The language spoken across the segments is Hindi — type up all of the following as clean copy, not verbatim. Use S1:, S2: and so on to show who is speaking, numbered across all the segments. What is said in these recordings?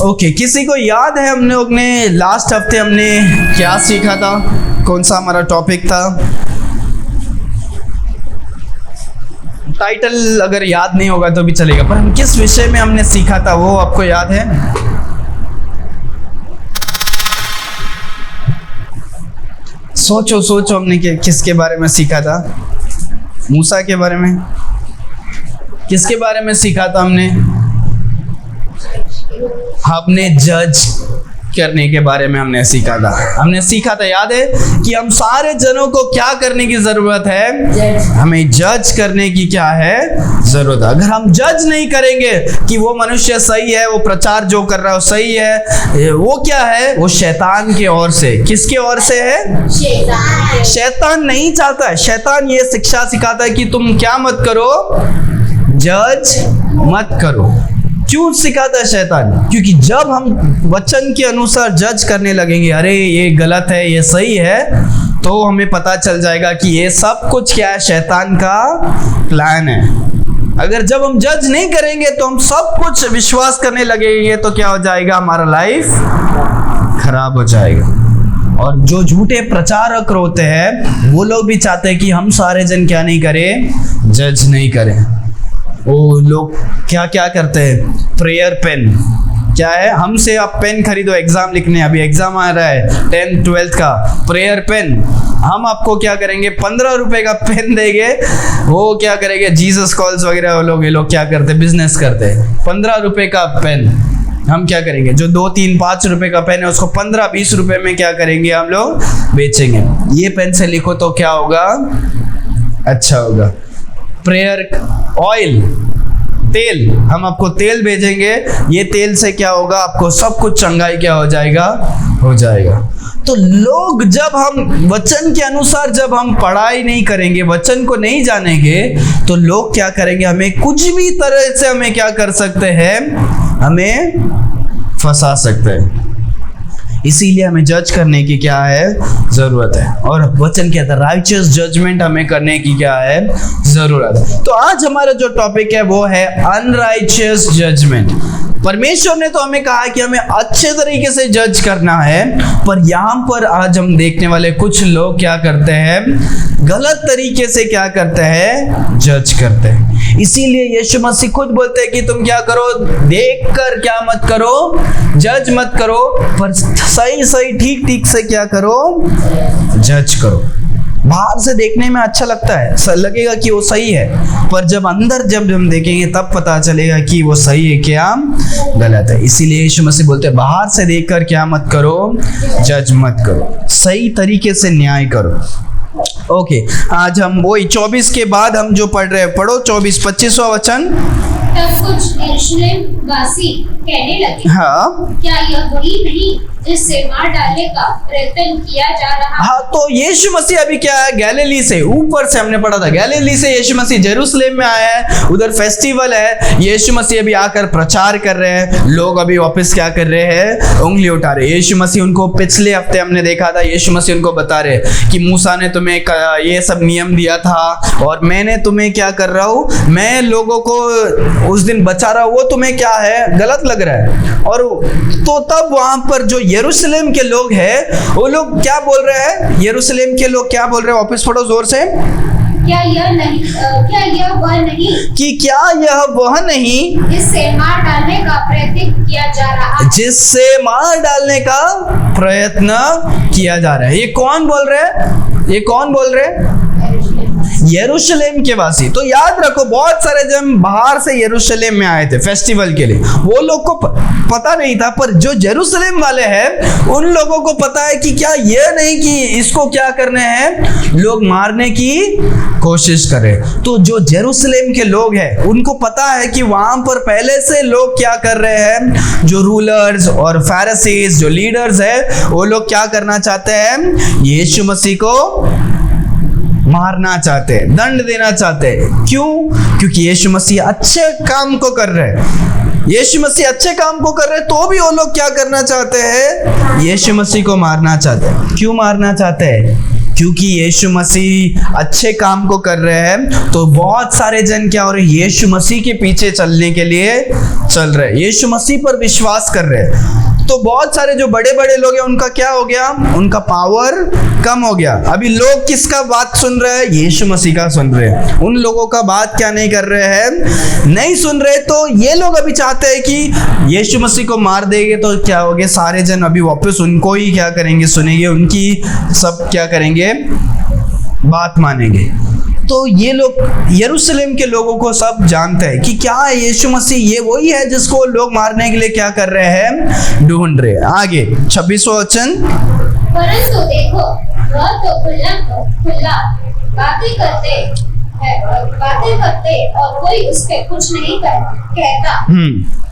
S1: ओके, किसी को याद है हम लोग ने लास्ट हफ्ते हमने क्या सीखा था? कौन सा हमारा टॉपिक था? टाइटल अगर याद नहीं होगा तो भी चलेगा, पर हम किस विषय में हमने सीखा था वो आपको याद है? सोचो सोचो, हमने किसके बारे में सीखा था? मूसा के बारे में? किसके बारे में सीखा था हमने? हमने जज करने के बारे में हमने सीखा था। हमने सीखा था, याद है, कि हम सारे जनों को क्या करने की जरूरत है? हमें जज करने की क्या है जरूरत है। अगर हम जज नहीं करेंगे कि वो मनुष्य सही है, वो प्रचार जो कर रहा है वो सही है, वो क्या है? वो शैतान के ओर से। किसके ओर से है? शैतान नहीं चाहता है। शैतान ये शिक्षा सिखाता है कि तुम क्या मत करो? जज मत करो। क्यों सिखाता है शैतान? क्योंकि जब हम वचन के अनुसार जज करने लगेंगे, अरे ये गलत है, ये सही है, तो हमें पता चल जाएगा कि ये सब कुछ क्या है? शैतान का प्लान है। अगर जब हम जज नहीं करेंगे तो हम सब कुछ विश्वास करने लगेंगे, तो क्या हो जाएगा? हमारा लाइफ खराब हो जाएगा। और जो झूठे प्रचारक होते हैं वो लोग भी चाहते हैं कि हम सारे जन क्या नहीं करें? जज नहीं करें। वो लोग क्या क्या करते हैं? प्रेयर पेन क्या है? हमसे आप पेन खरीदो एग्जाम लिखने, अभी एग्जाम आ रहा है 10th 12th का। प्रेयर पेन हम आपको क्या करेंगे? 15 रुपए का पेन देंगे। वो क्या करेंगे? जीसस कॉल्स वगैरह ये लोग क्या करते हैं? बिजनेस करते हैं। 15 रुपए का पेन हम क्या करेंगे? जो 2 3 5 रुपए का पेन है उसको 15-20 रुपए में क्या करेंगे? हम लोग बेचेंगे। ये पेन से लिखो तो क्या होगा? अच्छा होगा। प्रेयर ऑयल, तेल, हम आपको तेल भेजेंगे। ये तेल से क्या होगा? आपको सब कुछ चंगाई क्या हो जाएगा? हो जाएगा। तो लोग, जब हम वचन के अनुसार जब हम पढ़ाई नहीं करेंगे, वचन को नहीं जानेंगे, तो लोग क्या करेंगे? हमें कुछ भी तरह से हमें क्या कर सकते हैं? हमें फंसा सकते हैं। इसीलिए हमें जज करने की क्या है? जरूरत है। और वचन कहता है राइचियस जजमेंट हमें करने की क्या है? जरूरत है। तो आज हमारा जो टॉपिक है वो है अनराइचियस जजमेंट। परमेश्वर ने तो हमें कहा है कि हमें अच्छे तरीके से जज करना है, पर यहाँ पर आज हम देखने वाले कुछ लोग क्या करते हैं? गलत तरीके से क्या करते हैं? जज करते हैं। इसीलिए यीशु मसीह खुद बोलते हैं कि तुम क्या करो? देखकर क्या मत करो? जज मत करो, पर सही ठीक से क्या करो? जज करो। बाहर से देखने में अच्छा लगता है, लगेगा कि वो सही है, पर जब अंदर जब हम देखेंगे तब पता चलेगा कि वो सही है क्या गलत है। इसीलिए यीशु मसीह बोलते हैं बाहर से देखकर क्या मत करो? जज मत करो, सही तरीके से न्याय करो। ओके, आज हम वही 24 के बाद हम जो पढ़ रहे हैं, पढ़ो 24-25वां वचन।
S2: तब कुछ यरूशलेम वासी कहने लगे,
S1: हाँ,
S2: क्या यह वही नहीं जिससे मार डालने का प्रयत्न किया जा रहा?
S1: हाँ, तो यीशु मसीह अभी क्या है? गैलीली से, ऊपर से हमने पढ़ा था, गैलीली से यीशु मसीह जेरूशलेम में आया है। उधर फेस्टिवल है। यीशु मसीह अभी आकर प्रचार कर रहे हैं। लोग अभी वापस क्या कर रहे हैं? उंगली उठा रहे। यीशु मसीह उनको, पिछले हफ्ते हमने देखा था, यीशु मसीह उनको बता रहे कि मूसा ने तुम्हें ये सब नियम दिया था और मैंने तुम्हें क्या कर रहा हूँ? मैं लोगों को उस दिन बचा रहा हूँ। वो तुम्हें क्या है? गलत लग रहा है। और तो तब वहां पर जो यरूशलेम के लोग हैं वो लोग क्या बोल रहे हैं? यरूशलेम के लोग क्या बोल रहे हैं? वापस पढ़ो जोर से।
S2: क्या यह वह नहीं
S1: कि क्या यह वह नहीं
S2: जिससे मार डालने का प्रयत्न किया जा रहा है?
S1: जिससे मार डालने का प्रयत्न किया जा रहा है। ये कौन बोल रहे हैं? ये कौन बोल रहे हैं? यरूशलेम के वासी। तो याद रखो, बहुत सारे जन बाहर से यरूशलेम में आए थे फेस्टिवल के लिए। वो लोग को पता नहीं था, पर जो यरूशलेम वाले हैं उन लोगों को पता है कि क्या ये नहीं कि इसको क्या करने हैं? लोग मारने की कोशिश करें। तो जो यरूशलेम के लोग हैं उनको पता है कि वहां पर पहले से लोग क्या कर रहे हैं? जो रूलर्स और फैरिसीज, जो लीडर्स हैं, वो लोग क्या करना चाहते हैं? यीशु मसीह को मारना चाहते हैं, दंड देना चाहते हैं। क्यों? क्योंकि यीशु मसीह अच्छे काम को कर रहे हैं। यीशु मसीह अच्छे काम को कर रहे हैं, तो भी वो लोग क्या करना चाहते हैं? यीशु मसीह को मारना चाहते हैं। क्यों मारना चाहते हैं? क्योंकि यीशु मसीह अच्छे काम को कर रहे हैं तो बहुत सारे जन क्या हो रहे हैं, यीशु मसीह के पीछे चलने के लिए चल रहे हैं, यीशु मसीह पर विश्वास कर रहे हैं। तो बहुत सारे जो बड़े बड़े लोग हैं उनका क्या हो गया, उनका पावर कम हो गया। अभी लोग किसका बात सुन रहे हैं, यीशु मसीह का सुन रहे हैं। उन लोगों का बात क्या नहीं कर रहे हैं, नहीं सुन रहे। तो ये लोग अभी चाहते हैं कि यीशु मसीह को मार देंगे तो क्या हो गया, सारे जन अभी वापस उनको ही क्या करेंगे, सुनेंगे, उनकी सब क्या करेंगे, बात मानेंगे। तो ये लोग यरूशलेम के लोगों को सब जानते हैं कि क्या है यीशु मसीह, ये वही है जिसको लोग मारने के लिए क्या कर रहे हैं, ढूंढ रहे हैं। आगे 26वां वचन,
S2: परंतु देखो वह तो खुला बातें करते और कोई उस पे कुछ नहीं कहता।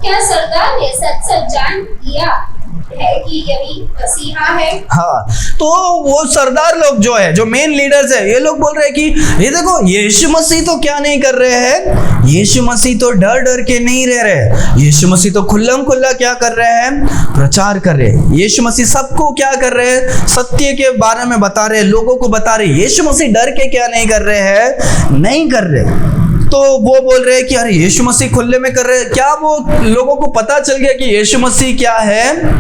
S2: क्या सरदार ने सच जान लिया है कि यही मसीहा है?
S1: हाँ, तो वो सरदार लोग जो है, जो मेन लीडर्स है, ये लोग बोल रहे हैं कि ये देखो यीशु मसीह तो क्या नहीं कर रहे हैं, यीशु मसीह तो डर डर के नहीं रह रहे, यीशु मसीह तो खुल्लम खुल्ला क्या कर रहे हैं, प्रचार कर रहे हैं। यीशु मसीह सबको क्या कर रहे हैं, सत्य के बारे में बता रहे, लोगों को बता रहे। यीशु मसीह डर के क्या नहीं कर रहे हैं, नहीं कर रहे। तो वो बोल रहे हैं कि अरे यीशु मसीह खुले में कर रहे हैं। क्या वो लोगों को पता चल गया कि यीशु मसीह क्या है,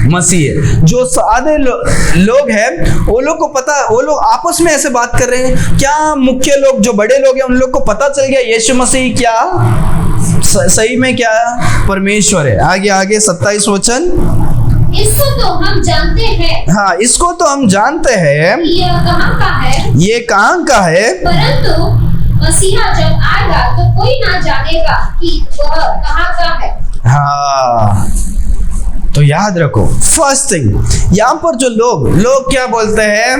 S1: मसीह है। जो सादे लोग हैं वो लोग को पता, वो लोग आपस में ऐसे बात कर रहे हैं। क्या मुख्य लोग जो बड़े लोग हैं उन लोग को पता चल गया यीशु मसीह क्या सही में क्या परमेश्वर है। आगे 27 वचन,
S2: इसको तो हम जानते हैं।
S1: हाँ, इसको तो हम जानते हैं,
S2: ये कहाँ का है,
S1: ये कहाँ का है,
S2: परंतु मसीहा जब आएगा तो कोई ना जानेगा कि वह कहाँ का है।
S1: हाँ, तो याद रखो फर्स्ट थिंग, यहाँ पर जो लोग क्या बोलते हैं,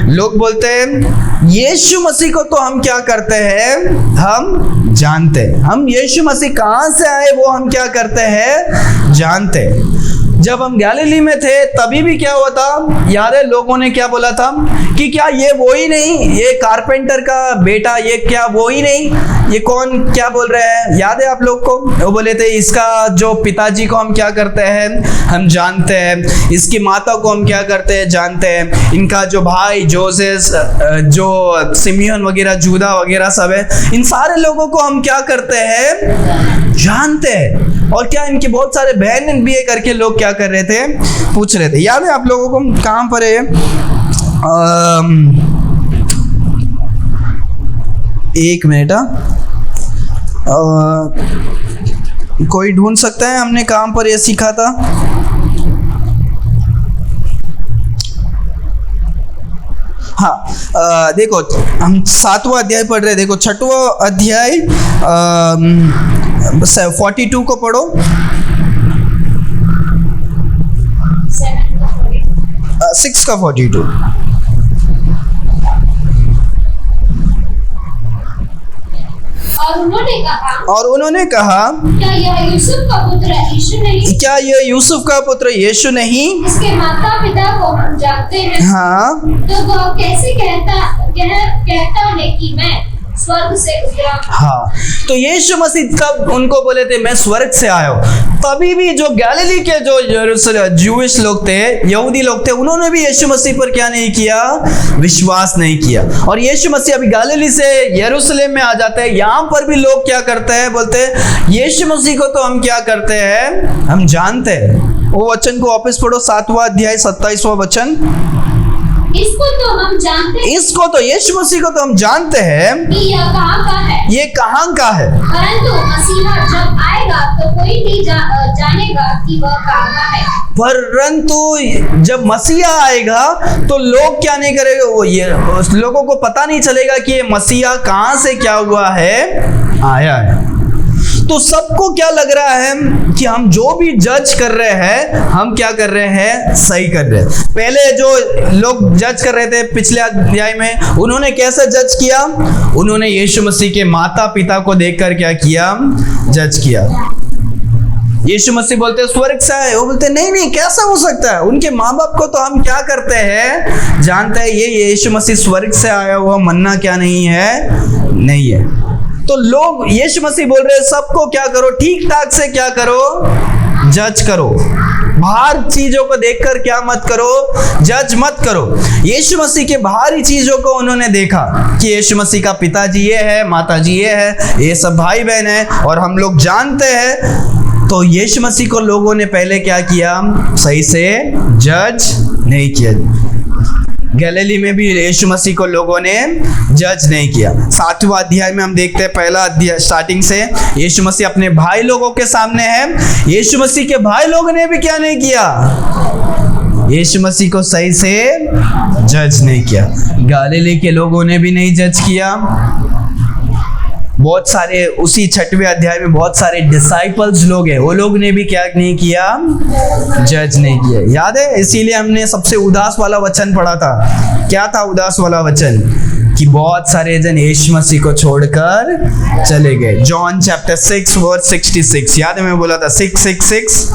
S1: लोग बोलते हैं यीशु मसीह को तो हम क्या करते हैं, हम जानते हैं। हम यीशु मसीह कहाँ से आए वो हम क्या करते हैं, जानते हैं। जब हम गैलीली में थे तभी भी क्या हुआ था, याद है लोगों ने क्या बोला था कि क्या ये वो ही नहीं, ये कारपेंटर का बेटा, ये क्या वो ही नहीं, ये कौन, क्या बोल रहे हैं, याद है आप लोग को? वो बोले थे इसका जो पिताजी को हम क्या करते हैं, हम जानते हैं, इसकी माता को हम क्या करते हैं, जानते हैं, इनका जो भाई जोसेफ, जो सिमियन वगैरह, जूदा वगैरह सब है, इन सारे लोगों को हम क्या करते हैं, जानते हैं। और क्या इनके बहुत सारे बहन भी करके लोग क्या कर रहे थे, पूछ रहे थे। याद है आप लोगों को? कहाँ पर है, एक मिनट, कोई ढूंढ सकता है हमने कहाँ पर ये सीखा था? हाँ, देखो हम 7वां अध्याय पढ़ रहे, देखो 6वां अध्याय 42 को पढ़ो। 6 का 42। और उन्होंने कहा
S2: क्या यह यूसुफ का पुत्र यीशु नहीं?
S1: क्या यह यूसुफ का पुत्र यीशु नहीं?
S2: इसके माता पिता को हम जानते हैं।
S1: हाँ,
S2: तो वह कैसे कहता है कि मैं स्वर्ग से उतरा?
S1: हाँ, तो यीशु मसीह तब उनको बोले थे मैं स्वर्ग से आया हूँ। तभी भी जो गैलीली के जो ज्यूइश लोग थे, यहूदी लोग थे, उन्होंने भी यीशु मसीह पर क्या नहीं किया, विश्वास नहीं किया। और यीशु मसीह अभी गैलीली से यरूशलेम में आ जाते हैं। यहाँ पर भी लोग क्या करते हैं, बोलते हैं यीशु मसीह को तो हम क्या करते हैं, हम जानते हैं। वो वचन को वापस पढ़ो, 7वां अध्याय 27वां वचन।
S2: इसको तो हम जानते हैं,
S1: इसको तो यीशु मसीह को तो हम जानते हैं
S2: कि यह कहाँ का है,
S1: ये कहाँ का है,
S2: परंतु मसीहा जब आएगा तो कोई नहीं जानेगा कि वह कहाँ का है।
S1: परंतु जब मसीहा आएगा तो लोग क्या नहीं करेंगे, वो ये लोगों को पता नहीं चलेगा कि ये मसीहा कहाँ से क्या हुआ है, आया है। तो सबको क्या लग रहा है कि हम जो भी जज कर रहे हैं, हम क्या कर रहे हैं, सही कर रहे हैं। पहले जो लोग जज कर रहे थे पिछले अध्याय में, उन्होंने कैसे जज किया, उन्होंने यीशु मसीह के माता पिता को देखकर क्या किया, जज किया। यीशु मसीह बोलते स्वर्ग से आए, वो बोलते नहीं कैसा हो सकता है, उनके माँ बाप को तो हम क्या करते हैं, जानते हैं, ये यीशु मसीह स्वर्ग से आया हुआ मन्ना क्या नहीं है, नहीं है। तो लोग यीशु मसीह बोल रहे हैं सबको क्या करो, ठीक ठाक से क्या करो, जज करो। बाहर चीजों को देखकर क्या मत करो, जज मत करो। यीशु मसीह के बाहरी चीजों को उन्होंने देखा कि यीशु मसीह का पिताजी ये है, माताजी ये है, ये सब भाई बहन है और हम लोग जानते हैं। तो यीशु मसीह को लोगों ने पहले क्या किया, सही से जज नहीं किया। गैलीली में भी यीशु मसीह को लोगों ने जज नहीं किया। 7वां अध्याय में हम देखते हैं, पहला अध्याय स्टार्टिंग से यीशु मसीह अपने भाई लोगों के सामने है। यीशु मसीह के भाई लोगों ने भी क्या नहीं किया, यीशु मसीह को सही से जज नहीं किया। गैलीली के लोगों ने भी नहीं जज किया। बहुत सारे उसी 6वें अध्याय में बहुत सारे डिसाइपल्स लोग हैं, वो लोग ने भी क्या नहीं किया, जज नहीं किया। याद है, इसीलिए हमने सबसे उदास वाला वचन पढ़ा था। क्या था उदास वाला वचन? कि बहुत सारे जन यीशु मसीह को छोड़कर चले गए। जॉन चैप्टर 6 वर्स 66, याद है मैं बोला था 666,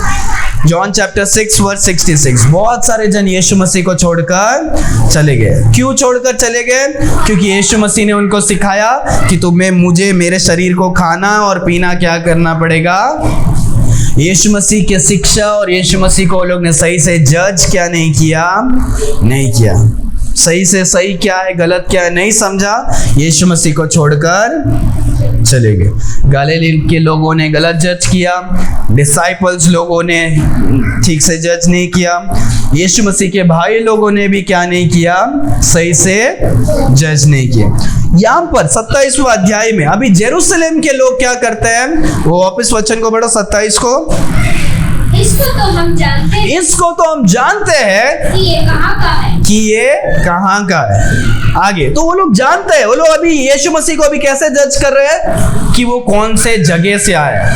S1: जॉन चैप्टर 6 वर्स 66। बहुत सारे जन यीशु मसीह को छोड़कर चले गए। क्यों छोड़कर चले गए? क्योंकि यीशु मसीह ने उनको सिखाया कि तुम्हें मुझे मेरे शरीर को खाना और पीना क्या करना पड़ेगा। यीशु मसीह की शिक्षा और यीशु मसीह को लोग ने सही से जज क्या नहीं किया। सही से सही क्या है, गलत क्या है नहीं समझा, यीशु मसीह को छोड़कर चले गए। गैलीली के लोगों ने गलत जज किया, डिसाइपल्स लोगों ने ठीक से जज नहीं किया, यीशु मसीह के भाई लोगों ने भी क्या नहीं किया, सही से जज नहीं किया। यहाँ पर 27वां अध्याय में अभी जेरूशलेम के लोग क्या करते हैं, वो वापस वचन को पढ़ो 27 को।
S2: इसको तो हम जानते हैं कि ये कहाँ का है।
S1: आगे तो वो लोग जानते हैं, वो लोग अभी यीशु मसीह को अभी कैसे जज कर रहे हैं कि वो कौन से जगह से आया है।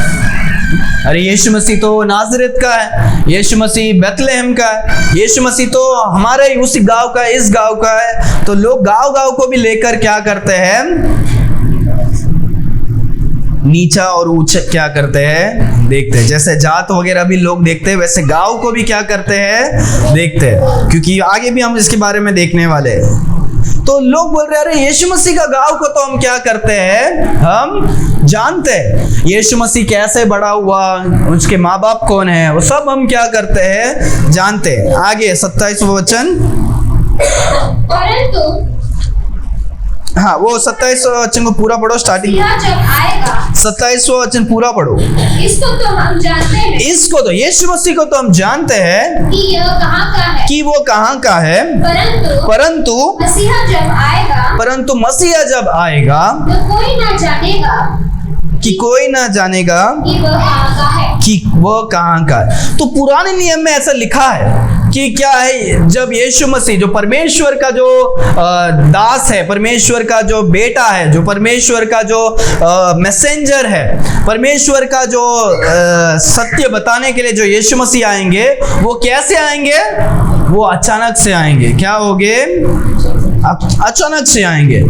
S1: अरे यीशु मसीह तो नाज़रेत का है, यीशु मसीह बेथलेहम का है, यीशु मसीह तो हमारे उसी गांव का, इस गांव का है। तो लोग गांव को भी लेकर क्या करते हैं, नीचा और ऊंचा क्या करते हैं, देखते हैं। जैसे जात वगैरह भी लोग देखते हैं, वैसे गांव को भी क्या करते हैं, देखते हैं। क्योंकि आगे भी हम इसके बारे में देखने वाले हैं। तो लोग बोल रहे हैं, अरे यीशु मसीह का गांव को तो हम क्या करते हैं, हम जानते हैं। यीशु मसीह कैसे बड़ा हुआ, उसके माँ बाप कौन है, वो सब हम क्या करते हैं, जानते हैं। आगे 27वां वचन,
S2: परंतु
S1: हाँ वो 27वां वचन को पूरा पढ़ो, स्टार्टिंग 27वां वचन पूरा पढ़ो।
S2: इसको तो हम जानते हैं,
S1: इसको तो यीशु मसीह को तो हम जानते हैं
S2: कि यह कहाँ का है,
S1: कि वो कहाँ का है। परंतु
S2: मसीहा जब आएगा तो कोई ना जानेगा कि
S1: वह कहाँ का है। तो पुराने नियम में ऐसा लिखा है कि क्या है, जब यीशु मसीह जो परमेश्वर का जो दास है, परमेश्वर का जो बेटा है, जो परमेश्वर का जो मैसेंजर है, परमेश्वर का जो सत्य बताने के लिए जो यीशु मसीह आएंगे, वो कैसे आएंगे, वो अचानक से आएंगे। क्या होंगे, अचानक से आएंगे।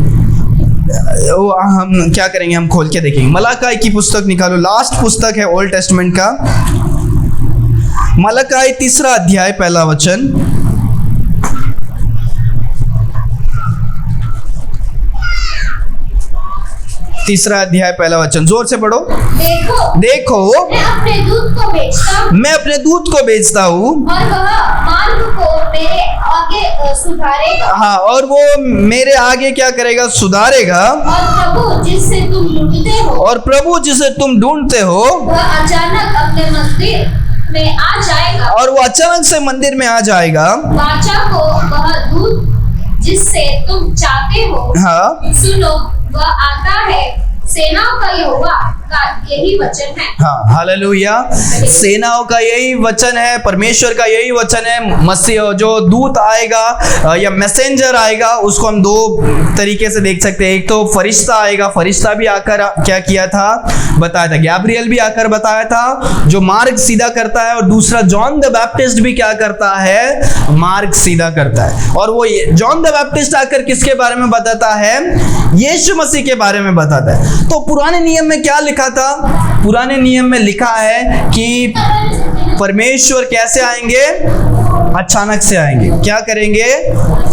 S1: वो हम क्या करेंगे, हम खोल के देखेंगे। मलाकी की पुस्तक निकालो, लास्ट पुस्तक है ओल्ड टेस्टमेंट का, मलाकी 3 अध्याय 1 वचन। तीसरा अध्याय 1 वचन, जोर से पढ़ो। देखो
S2: मैं अपने दूत को बेचता हूँ और वह मार्ग को मेरे आगे सुधारेगा।
S1: हाँ, और वो मेरे आगे क्या करेगा, सुधारेगा।
S2: और प्रभु जिसे तुम ढूंढते हो वह अचानक अपने मंदिर में आ जाएगा।
S1: और वो अचानक से मंदिर में आ जाएगा।
S2: वाचा को वह दूत जिससे तुम चाहते हो,
S1: हाँ
S2: सुनो वह आता है, सेनाओं का यहोवा का यही वचन है।
S1: हाँ, हालेलुया। सेनाओं का यही वचन है, परमेश्वर का यही वचन है। मसीह जो दूत आएगा या मैसेंजर आएगा, उसको हम 2 तरीके से देख सकते हैं। एक तो फरिश्ता आएगा, फरिश्ता भी आकर क्या किया था, बताया था। गैब्रियल भी आकर बताया था, जो मार्ग सीधा करता है। और दूसरा जॉन द बैप्टिस्ट भी क्या करता है, मार्ग सीधा करता है। और वो जॉन द बैप्टिस्ट आकर किसके बारे में बताता है, यीशु मसीह के बारे में बताता है। तो पुराने नियम में क्या लिखा था, पुराने नियम में लिखा है कि परमेश्वर कैसे आएंगे, अचानक से आएंगे। क्या करेंगे,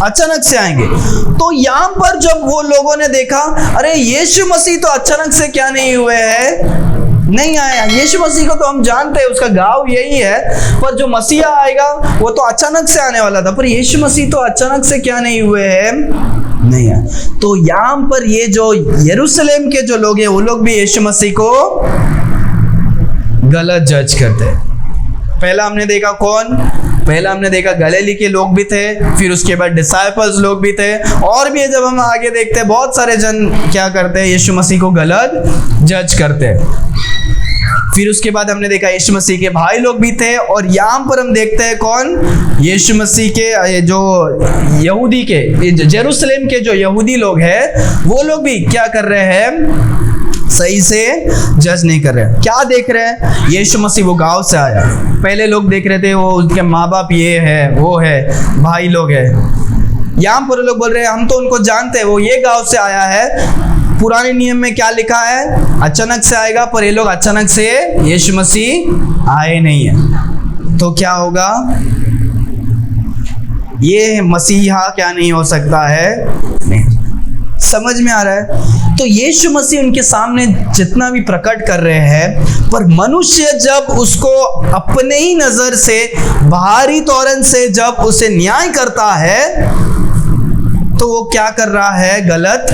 S1: अचानक से आएंगे। तो यहाँ पर जब वो लोगों ने देखा, अरे यीशु मसीह तो अचानक से क्या नहीं हुए हैं, नहीं आया। यीशु मसीह को तो हम जानते हैं, उसका गाँव यही है, पर जो मसीहा आएगा वो तो अचानक से आने वाला था, पर यीशु मसीह तो अचानक से क्या नहीं हुए हैं, नहीं है। तो यहाँ पर ये जो यरूशलेम के जो लोग हैं वो लोग भी यीशु मसीह को गलत जज करते हैं। पहला हमने देखा कौन, पहला हमने देखा गलीली के लोग भी थे, फिर उसके बाद डिसाइपल्स लोग भी थे, और भी जब हम आगे देखते हैं बहुत सारे जन क्या करते हैं, यीशु मसीह को गलत जज करते हैं। फिर उसके बाद हमने देखा यीशु मसीह के भाई लोग भी थे, और यहाँ पर हम देखते हैं कौन, यीशु मसीह के जो यहूदी के, जेरूशलेम के जो यहूदी लोग हैं वो लोग भी क्या कर रहे हैं, सही से जज नहीं कर रहे। क्या देख रहे हैं, यीशु मसीह वो गांव से आया, पहले लोग देख रहे थे वो उसके माँ बाप ये है वो है भाई लोग है, यहाँ पर लोग बोल रहे हैं हम तो उनको जानते हैं, वो ये गांव से आया है, पुराने नियम में क्या लिखा है अचानक से आएगा, पर ये लोग अचानक से यीशु मसीह आए नहीं है। तो क्या होगा, ये मसीहा क्या नहीं हो सकता है, नहीं। समझ में आ रहा है। तो यीशु मसीह उनके सामने जितना भी प्रकट कर रहे हैं, पर मनुष्य जब उसको अपने ही नजर से बाहरी तौरन से जब उसे न्याय करता है तो वो क्या कर रहा है, गलत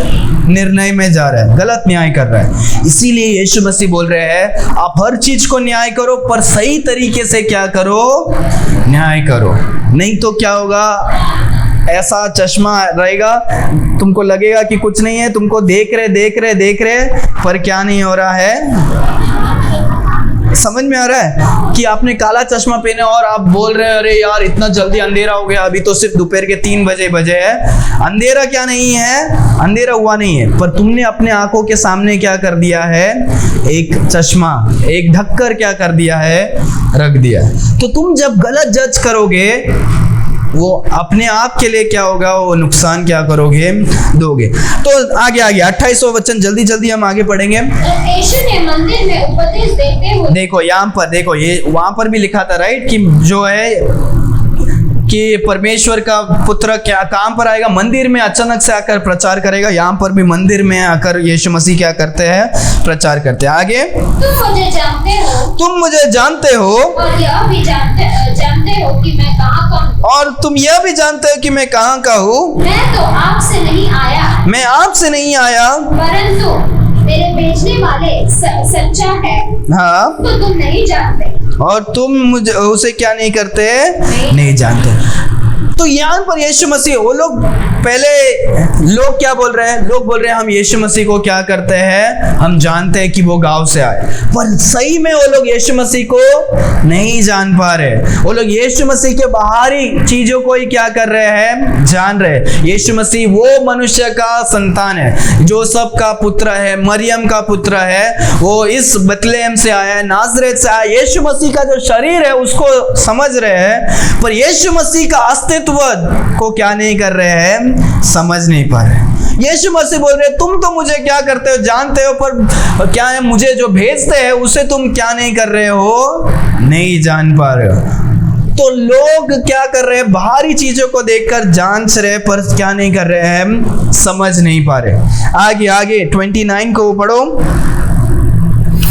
S1: निर्णय में जा रहा है, गलत न्याय कर रहा है। इसीलिए यीशु मसीह बोल रहे हैं आप हर चीज को न्याय करो, पर सही तरीके से क्या करो, न्याय करो, नहीं तो क्या होगा, ऐसा चश्मा रहेगा, तुमको लगेगा कि कुछ नहीं है, तुमको देख रहे पर क्या नहीं हो रहा है। समझ में आ रहा है कि आपने काला चश्मा पहने और आप बोल रहे हैं अरे यार इतना जल्दी अंधेरा हो गया, अभी तो सिर्फ दोपहर के 3 बजे है। अंधेरा क्या नहीं है, अंधेरा हुआ नहीं है, पर तुमने अपने आंखों के सामने क्या कर दिया है, एक चश्मा, एक ढक्कर क्या कर दिया है, रख दिया है। तो तुम जब गलत जज करोगे वो अपने आप के लिए क्या होगा, वो नुकसान क्या करोगे, दोगे। तो आगे 28वां वचन जल्दी हम आगे पढ़ेंगे।
S2: यीशु ने मंदिर में उपदेश देते हुए,
S1: देखो यहाँ पर देखो, ये वहां पर भी लिखा था राइट, कि जो है कि परमेश्वर का पुत्र क्या काम पर आएगा, मंदिर में अचानक से आकर प्रचार करेगा। यहाँ पर भी मंदिर में आकर यीशु मसीह क्या करते हैं, प्रचार करते हैं। आगे, तुम मुझे जानते हो
S2: और यह भी जानते हो कि मैं कहाँ का हूँ,
S1: और तुम यह भी जानते हो कि मैं कहाँ का हूँ।
S2: मैं तो आपसे नहीं आया, परंतु मेरे भेजने वाले सच्चा है,
S1: हाँ,
S2: तो तुम नहीं जानते,
S1: और तुम मुझे उसे क्या नहीं करते, नहीं जानते। तो यहाँ पर यीशु मसीह, वो लोग पहले लोग क्या बोल रहे हैं, लोग बोल रहे हैं हम यीशु मसीह को क्या करते हैं, हम जानते हैं कि वो गांव से आए, पर सही में वो लोग यीशु मसीह को नहीं जान पा रहे। वो लोग यीशु मसीह के बाहरी चीजों को ही क्या कर रहे हैं, जान रहे। यीशु मसीह वो मनुष्य का संतान है, जोसेफ का पुत्र है, मरियम का पुत्र है, वो इस बतलेहम से आया है, नाजरेत से आया। यीशु मसीह का जो शरीर है उसको समझ रहे हैं, पर यीशु मसीह का अस्तित्व को क्या नहीं कर रहे हैं, समझ नहीं पा रहे। यीशु मसीह बोल रहे तुम तो मुझे क्या करते हो, जानते हो, पर क्या है, मुझे जो भेजते हैं उसे तुम क्या नहीं कर रहे हो, नहीं जान पा रहे हो। तो लोग क्या कर रहे हैं, बाहरी चीजों को देखकर जांच रहे, पर क्या नहीं कर रहे हैं, समझ नहीं पा रहे। आगे 29 को पढ़ो।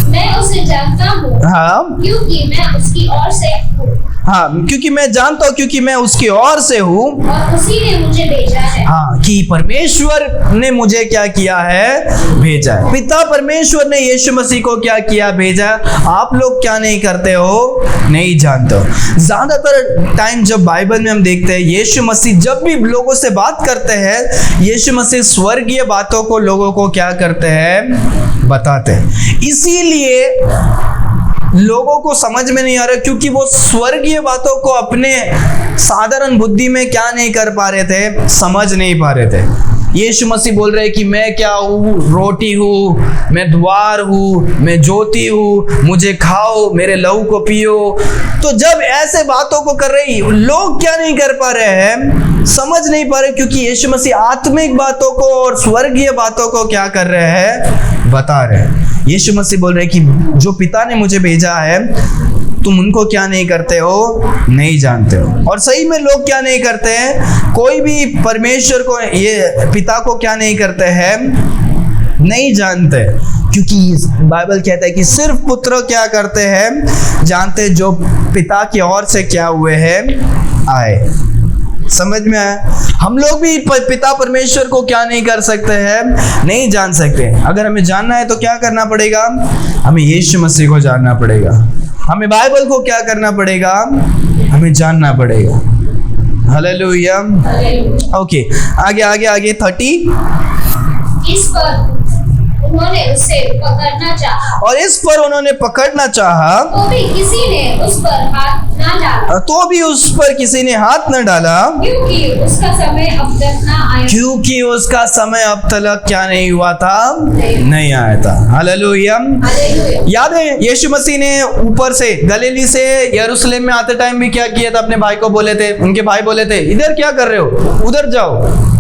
S2: मैं उसे जानता हूँ,
S1: हाँ,
S2: क्योंकि मैं उसकी ओर से हूँ,
S1: हाँ, क्योंकि मैं जानता हूँ, क्योंकि मैं उसकी ओर से हूँ,
S2: और उसी ने मुझे भेजा है।
S1: हाँ, कि परमेश्वर ने मुझे क्या किया है, भेजा है। पिता परमेश्वर ने यीशु मसीह को क्या किया, भेजा। आप लोग क्या नहीं करते हो, नहीं जानते हो। ज्यादातर टाइम जब बाइबल में हम देखते हैं यीशु मसीह जब भी लोगों से बात करते हैं, यीशु मसीह स्वर्गीय बातों को लोगों को क्या करते हैं, बताते हैं। इसीलिए लोगों को समझ में नहीं आ रहा, क्योंकि वो स्वर्गीय बातों को अपने साधारण बुद्धि में क्या नहीं कर पा रहे थे, समझ नहीं पा रहे थे। यीशु मसीह बोल रहे कि मैं क्या हूँ, रोटी हूँ, मैं द्वार हूँ, मैं ज्योति हूँ, मुझे खाओ, मेरे लहू को पियो। तो जब ऐसे बातों को कर रही, लोग क्या नहीं कर पा रहे हैं, समझ नहीं पा रहे, क्योंकि यीशु मसीह आत्मिक बातों को और स्वर्गीय बातों को क्या कर रहे हैं, बता रहे हैं। यीशु मसीह बोल रहे कि जो पिता ने मुझे भेजा है तुम उनको क्या नहीं करते हो, नहीं जानते हो। और सही में लोग क्या नहीं करते हैं, कोई भी परमेश्वर को, ये पिता को क्या नहीं करते हैं, नहीं जानते, क्योंकि बाइबल कहता है कि सिर्फ पुत्र क्या करते हैं, जानते जो पिता की ओर से क्या हुए हैं आए। समझ में आया? हम लोग भी पिता परमेश्वर को क्या नहीं कर सकते हैं, नहीं जान सकते। अगर हमें जानना है तो क्या करना पड़ेगा, हमें यीशु मसीह को जानना पड़ेगा। हमें बाइबल को क्या करना पड़ेगा, हमें जानना पड़ेगा। हालेलुया। ओके, आगे आगे आगे 30।
S2: इस पर उन्होंने उसे पकड़ना चाहा,
S1: और इस पर उन्होंने पकड़ना चाहा,
S2: तो भी किसी ने उस पर हाथ न डाला,
S1: तो भी उस पर किसी ने हाथ न डाला,
S2: क्योंकि उसका समय अब तक न आया,
S1: क्योंकि उसका समय अब तक क्या नहीं हुआ था, नहीं आया था। हालेलुया।
S2: हालेलुया।
S1: याद है यीशु मसीह ने ऊपर से गलीली से यरूशलेम में आते टाइम भी क्या किया था, अपने भाई को बोले थे, उनके भाई बोले थे इधर क्या कर रहे हो, उधर जाओ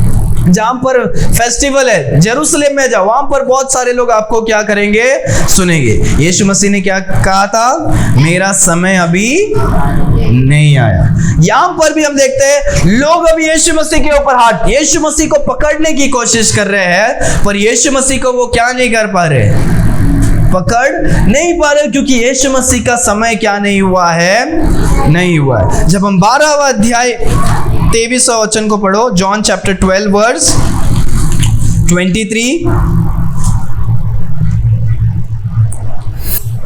S1: जहां पर फेस्टिवल है, जेरूशलेम में जाओ, वहां पर बहुत सारे लोग आपको क्या करेंगे, सुनेंगे। यीशु मसीह ने क्या कहा था, मेरा समय अभी नहीं आया। यहां पर भी हम देखते हैं लोग अभी यीशु मसीह के ऊपर हाथ, यीशु मसीह को पकड़ने की कोशिश कर रहे हैं, पर यीशु मसीह को वो क्या नहीं कर पा रहे, पकड़ नहीं पा रहे, क्योंकि यीशु मसीह का समय क्या नहीं हुआ है, नहीं हुआ है। जब हम 12वां अध्याय 23वां वचन को पढ़ो, जॉन चैप्टर 12 वर्स 23।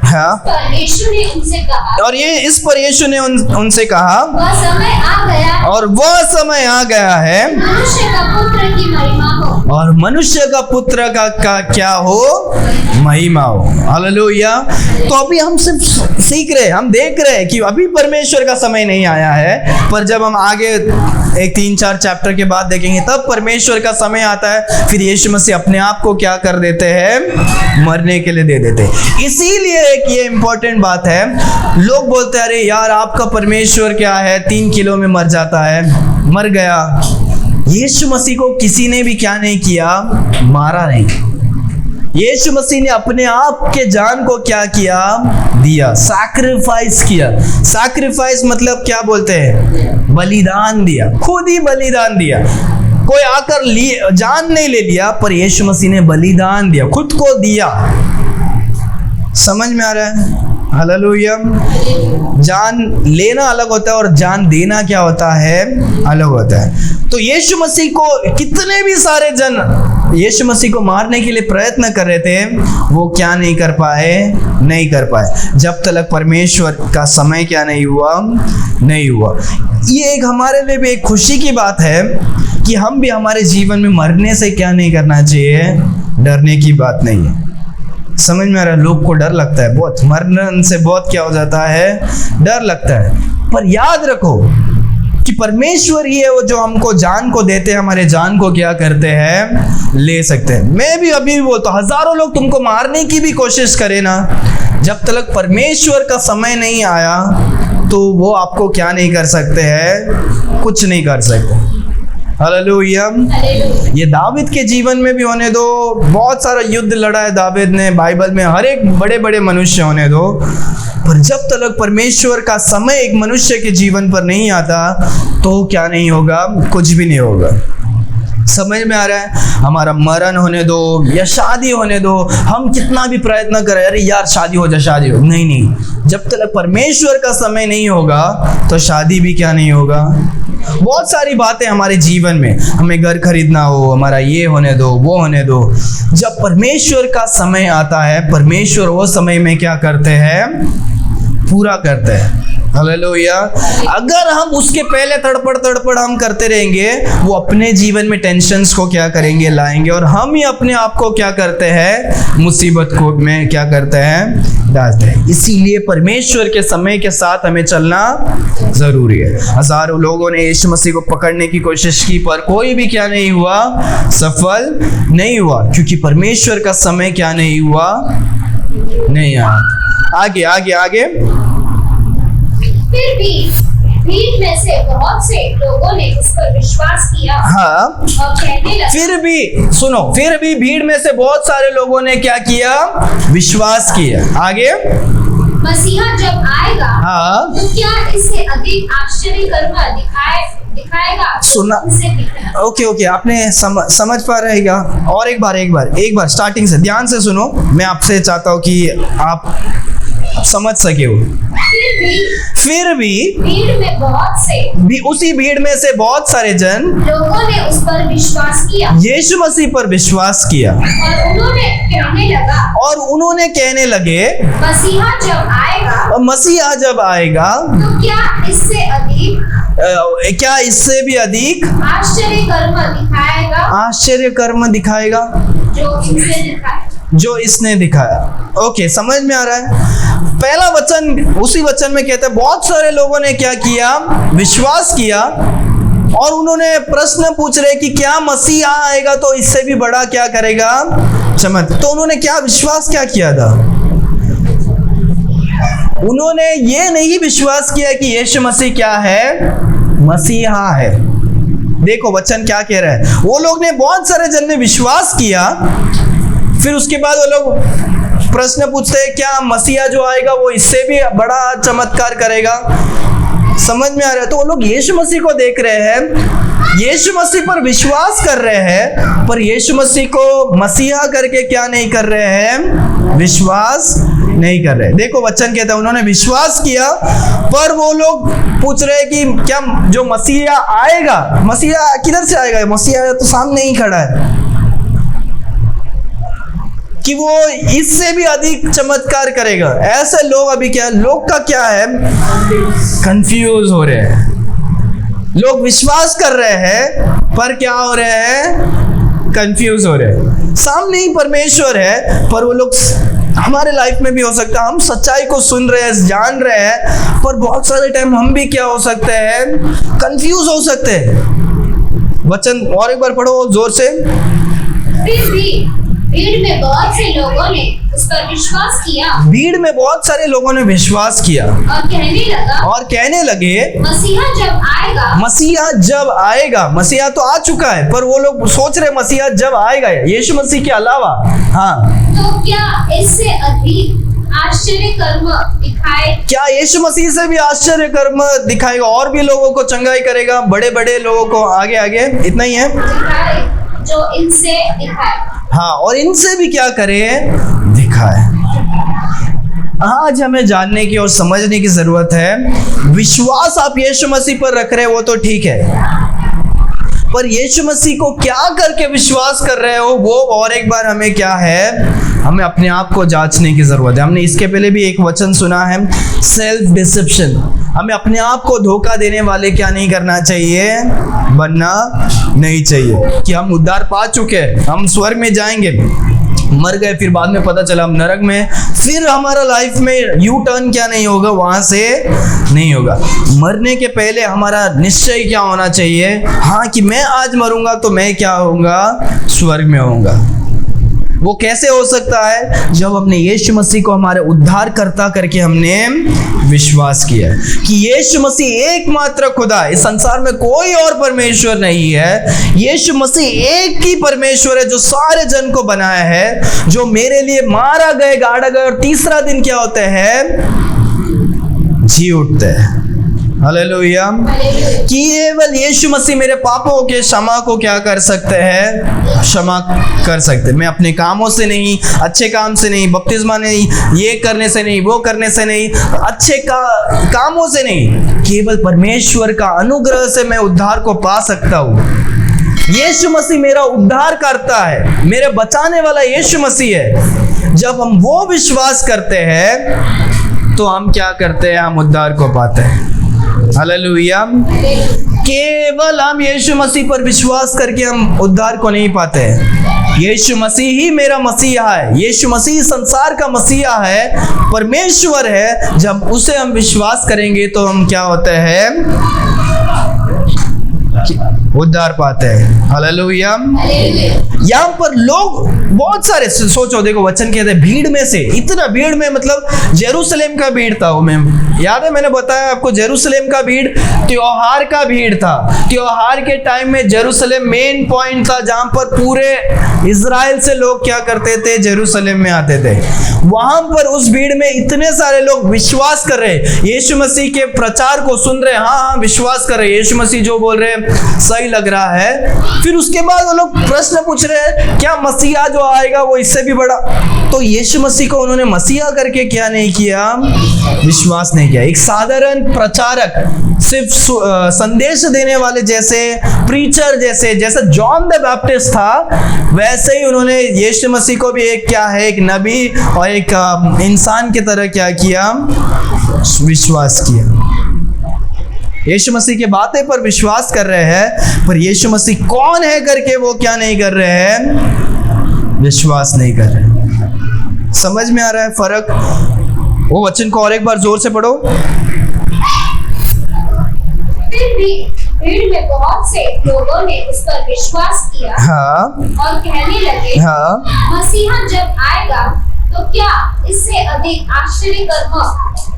S1: हाँ,
S2: पर यीशु ने उनसे कहा,
S1: और ये इस पर यीशु ने उनसे कहा,
S2: वह समय आ गया,
S1: और वह समय आ गया है,
S2: मनुष्य का पुत्र की महिमा हो,
S1: और मनुष्य का पुत्र का क्या हो, महिमा हो। हालेलुया। तो अभी हम सिर्फ सीख रहे, हम देख रहे हैं कि अभी परमेश्वर का समय नहीं आया है, पर जब हम आगे एक 3-4 चैप्टर के बाद देखेंगे तब परमेश्वर का समय आता है, फिर यीशु मसीह अपने आप को क्या कर देते हैं, मरने के लिए दे देते हैं। इसीलिए एक ये इंपॉर्टेंट बात है, लोग बोलते हैं अरे यार आपका परमेश्वर क्या है, 3 किलो में मर जाता है, मर गया। यीशु मसीह को किसी ने भी क्या नहीं किया, मारा नहीं। यीशु मसीह ने अपने आप के जान को क्या किया, दिया, सैक्रिफाइस किया। सैक्रिफाइस मतलब क्या बोलते हैं, बलिदान दिया, खुद ही बलिदान दिया। कोई आकर जान नहीं ले लिया, पर यीशु मसीह ने बलिदान दिया, खुद को दिया। समझ में आ रहा है? हालेलुया। जान लेना अलग होता है और जान देना क्या होता है, अलग होता है। तो यीशु मसीह को कितने भी सारे जन यीशु मसीह को मारने के लिए प्रयत्न कर रहे थे, वो क्या नहीं कर पाए, नहीं कर पाए, जब तक परमेश्वर का समय क्या नहीं हुआ, नहीं हुआ। ये एक हमारे लिए भी एक खुशी की बात है कि हम भी हमारे जीवन में मरने से क्या नहीं करना चाहिए, डरने की बात नहीं है। समझ में आ रहा है? लोग को डर लगता है बहुत, मरने से बहुत क्या हो जाता है, डर लगता है। पर याद रखो कि परमेश्वर ही है वो जो हमको जान को देते हैं, हमारे जान को क्या करते हैं, ले सकते हैं। मैं भी अभी भी बोलता हूँ, हजारों लोग तुमको मारने की भी कोशिश करें ना, जब तक परमेश्वर का समय नहीं आया तो वो आपको क्या नहीं कर सकते हैं, कुछ नहीं कर सकते। हालेलुया। ये दाविद के जीवन में भी होने दो, बहुत सारा युद्ध लड़ा है दाविद ने, बाइबल में हर एक बड़े बड़े मनुष्य होने दो, पर जब तक परमेश्वर का समय एक मनुष्य के जीवन पर नहीं आता तो क्या नहीं होगा, कुछ भी नहीं होगा। समझ में आ रहा है? हमारा मरण होने दो या शादी होने दो, हम कितना भी प्रयत्न करें, अरे यार शादी हो जा, शादी हो, नहीं नहीं, जब तक परमेश्वर का समय नहीं होगा तो शादी भी क्या नहीं होगा। बहुत सारी बातें हमारे जीवन में, हमें घर खरीदना हो, हमारा ये होने दो, वो होने दो, जब परमेश्वर का समय आता है, परमेश्वर वो समय में क्या करते हैं, पूरा करते हैं। हालेलुया। अगर हम उसके पहले तड़पड़ हम करते रहेंगे, वो अपने जीवन में टेंशन्स को क्या करेंगे, लाएंगे, और हम ही अपने आप को क्या करते हैं, मुसीबत को में क्या करते हैं, डालते हैं। इसीलिए परमेश्वर के समय के साथ हमें चलना जरूरी है। हजारों लोगों ने यीशु मसीह को पकड़ने की कोशिश की, पर कोई भी क्या नहीं हुआ, सफल नहीं हुआ, क्योंकि परमेश्वर का समय क्या नहीं हुआ, नहीं आया। आगे आगे आगे।
S2: फिर भी भीड़ में से बहुत से लोगों ने उस पर विश्वास किया।
S1: हाँ,
S2: और कहने लगे,
S1: फिर भी सुनो, फिर भी भीड़ में से बहुत सारे लोगों ने क्या किया, विश्वास किया। आगे,
S2: मसीहा जब आएगा
S1: हाँ,
S2: तो क्या इससे अधिक आश्चर्य कर्म दिखाएगा।
S1: सुना?
S2: उनसे दिखाएगा।
S1: ओके, आपने समझ पा रहेगा। और एक बार स्टार्टिंग से ध्यान से सुनो। मैं आपसे चाहता हूँ कि आप समझ सके हो। फिर भी
S2: भीड़ में बहुत से
S1: उसी भीड़ में से बहुत सारे जन
S2: लोगों ने उस पर विश्वास किया
S1: यीशु मसीह पर विश्वास किया
S2: और उन्होंने कहने लगे
S1: मसीहा जब आएगा
S2: तो
S1: क्या इससे भी अधिक आश्चर्य कर्म दिखाएगा जो इसने दिखाया। ओके, समझ में आ रहा है। पहला वचन उसी वचन में कहता है बहुत सारे लोगों ने क्या किया, विश्वास किया और उन्होंने प्रश्न पूछ रहे कि क्या मसीहा आएगा तो इससे भी बड़ा क्या करेगा, चमत्कार। तो उन्होंने क्या विश्वास क्या किया था? उन्होंने ये नहीं विश्वास किया कि यीशु मसीह क्या है, मसीहा है। देखो वचन क्या कह रहा है। वो लोग ने बहुत सारे जन ने विश्वास किया, फिर उसके बाद वो लोग प्रश्न पूछते हैं क्या मसीहा जो आएगा वो इससे भी बड़ा चमत्कार करेगा। समझ में आ रहा है। तो वो लोग यीशु मसीह को देख रहे हैं, यीशु मसीह पर विश्वास कर रहे हैं, पर यीशु मसीह को मसीहा करके क्या नहीं कर रहे हैं, विश्वास नहीं कर रहे। देखो वचन कहता है उन्होंने विश्वास किया, पर वो लोग पूछ रहे हैं कि क्या जो मसीहा आएगा, मसीहा किधर से आएगा, मसीहा तो सामने ही खड़ा है, कि वो इससे भी अधिक चमत्कार करेगा। ऐसे लोग अभी क्या, लोग का क्या है, कंफ्यूज हो रहे हैं। लोग विश्वास कर रहे हैं पर क्या हो रहे हैं, कंफ्यूज हो रहे हैं। सामने ही परमेश्वर है, पर वो लोग, हमारे लाइफ में भी हो सकता है हम सच्चाई को सुन रहे हैं, जान रहे हैं, पर बहुत सारे टाइम हम भी क्या हो सकते हैं, कंफ्यूज हो सकते हैं। वचन और एक बार पढ़ो जोर से।
S2: फिर भी भीड़ में बहुत से लोगों ने उस पर विश्वास किया।
S1: भीड़ में बहुत सारे लोगों ने विश्वास किया
S2: और कहने लगे मसीहा
S1: जब आएगा, मसीहा तो आ चुका है, पर वो लोग सोच रहे मसीहा जब आएगा यीशु मसीह के अलावा, हाँ,
S2: तो क्या इससे अधिक आश्चर्य कर्म दिखाए,
S1: क्या यीशु मसीह से भी आश्चर्य कर्म दिखाएगा, और भी लोगों को चंगाई करेगा, बड़े बड़े लोगों को आगे इतना ही है
S2: जो इनसे दिखाए।
S1: हाँ, और इनसे भी क्या करे, दिखाए। आज हमें जानने की और समझने की जरूरत है। विश्वास आप यीशु मसीह पर रख रहे हो वो तो ठीक है, पर यीशु मसीह को क्या करके विश्वास कर रहे हो वो और एक बार हमें क्या है, हमें अपने आप को जांचने की जरूरत है। हमने इसके पहले भी एक वचन सुना है, सेल्फ डिसेप्शन। हमें अपने आप को धोखा देने वाले क्या नहीं करना चाहिए, बनना नहीं चाहिए कि हम उद्धार पा चुके हैं, हम स्वर्ग में जाएंगे, मर गए, फिर बाद में पता चला हम नरक में, फिर हमारा लाइफ में यू टर्न क्या नहीं होगा, वहां से नहीं होगा। मरने के पहले हमारा निश्चय क्या होना चाहिए, हाँ, कि मैं आज मरूंगा तो मैं क्या होऊंगा, स्वर्ग में होऊंगा। वो कैसे हो सकता है, जब हमने यीशु मसीह को हमारे उद्धारकर्ता करके हमने विश्वास किया कि यीशु मसीह एकमात्र खुदा है, इस संसार में कोई और परमेश्वर नहीं है, यीशु मसीह एक ही परमेश्वर है जो सारे जन को बनाया है, जो मेरे लिए मारा गए, गाड़ा गए और तीसरा दिन क्या होते हैं, जी उठते हैं। हालेलुया। कि केवल यीशु मसीह मेरे पापों के क्षमा को क्या कर सकते हैं, क्षमा कर सकते हैं। मैं अपने कामों से नहीं, अच्छे काम से नहीं, बपतिस्मा नहीं, ये करने से नहीं, वो करने से नहीं, अच्छे कामों से नहीं, केवल परमेश्वर का अनुग्रह से मैं उद्धार को पा सकता हूँ। यीशु मसीह मेरा उद्धार करता है, मेरे बचाने वाला यीशु मसीह है। जब हम वो विश्वास करते हैं तो हम क्या करते हैं, हम उद्धार को पाते हैं। हालेलुया। केवल हम यीशु मसीह पर विश्वास करके हम उद्धार को नहीं पाते हैं। यीशु मसीह ही मेरा मसीहा है, यीशु मसीह संसार का मसीहा है, परमेश्वर है। जब उसे हम विश्वास करेंगे तो हम क्या होते हैं, उद्धार पाते हैं। हालेलुया। यहाँ पर लोग बहुत सारे, सोचो देखो वचन कहते हैं भीड़ में से, इतना भीड़ में मतलब जेरूशलेम का भीड़ था वो। मैं याद है मैंने बताया आपको, जेरूशलेम का भीड़ त्योहार का भीड़ था। त्योहार के टाइम में जेरूशलेम मेन पॉइंट था जहां पर पूरे इजराइल से लोग क्या करते थे, जेरूशलेम में आते थे। वहां पर उस भीड़ में इतने सारे लोग विश्वास कर रहे, यीशु मसीह के प्रचार को सुन रहे, हाँ विश्वास कर रहे, यीशु मसीह जो बोल रहे सही लग रहा है। फिर उसके बाद वो लोग प्रश्न पूछ रहे हैं क्या मसीहा जो आएगा वो इससे भी बड़ा? तो यीशु मसीह को उन्होंने मसीहा करके क्या नहीं किया, विश्वास नहीं किया। एक साधारण प्रचारक, सिर्फ संदेश देने वाले जैसे, प्रीचर जैसे, जैसा जॉन द बैप्टिस्ट था, वैसे ही उन्होंने यीशु मसीह को भी एक क्या है, एक नबी और एक इंसान की तरह क्या किया, विश्वास किया। यीशु मसीह की बातें पर विश्वास कर रहे हैं, पर यीशु मसीह कौन है करके वो क्या नहीं कर रहे हैं, विश्वास नहीं कर रहे। समझ में आ रहा है फर्क? वो वचन को और एक बार जोर से पढ़ो।
S2: फिर भी भीड़ में बहुत से लोगों ने उस पर विश्वास किया,
S1: हाँ,
S2: और कहने लगे,
S1: हाँ,
S2: मसीहा जब आएगा तो क्या इससे अधिक आश्चर्य कर्म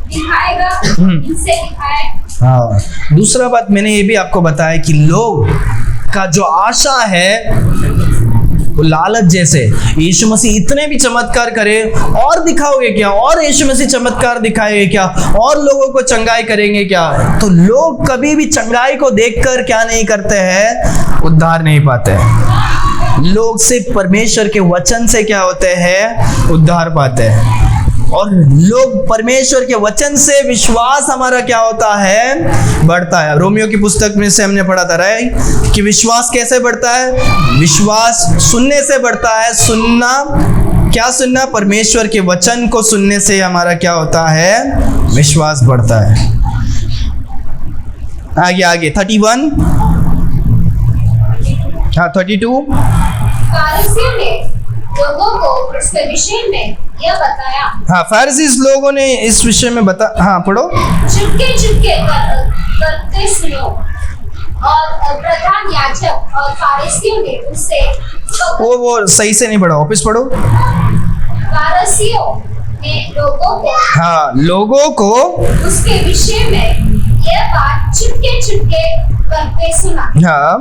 S2: दिखाएगा, इनसे दिखाएगा।
S1: हाँ, दूसरा बात मैंने ये भी आपको बताया कि लोग का जो आशा है वो लालच जैसे, यीशु मसीह इतने भी चमत्कार करे और दिखाओगे क्या, और यीशु मसीह चमत्कार दिखाएंगे क्या, और लोगों को चंगाई करेंगे क्या? तो लोग कभी भी चंगाई को देखकर क्या नहीं करते हैं, उद्धार नहीं पाते हैं। लोग सिर्फ परमेश्वर के वचन से क्या होते हैं, उद्धार पाते हैं। और लोग परमेश्वर के वचन से विश्वास हमारा क्या होता है, बढ़ता है। रोमियो की पुस्तक में से हमने पढ़ा था राइट, कि विश्वास कैसे बढ़ता है, विश्वास सुनने से बढ़ता है। सुनना, क्या सुनना, परमेश्वर के वचन को सुनने से हमारा क्या होता है, विश्वास बढ़ता है। आगे आगे 31, हाँ 32।
S2: फारिसियों ने लोगों को इसके विषय में यह बताया,
S1: हाँ फारिसीज लोगों ने इस विषय में हाँ पढ़ो।
S2: चुपके चुपके करते सुनो, और प्रधान याजक और फारिसियों ने उससे,
S1: वो सही से नहीं पढ़ा, वापस पढ़ो।
S2: फारिसियों ने लोगों को,
S1: हाँ लोगों को
S2: उसके विषय में यह बात चुपके चुपके करते सुना,
S1: हाँ,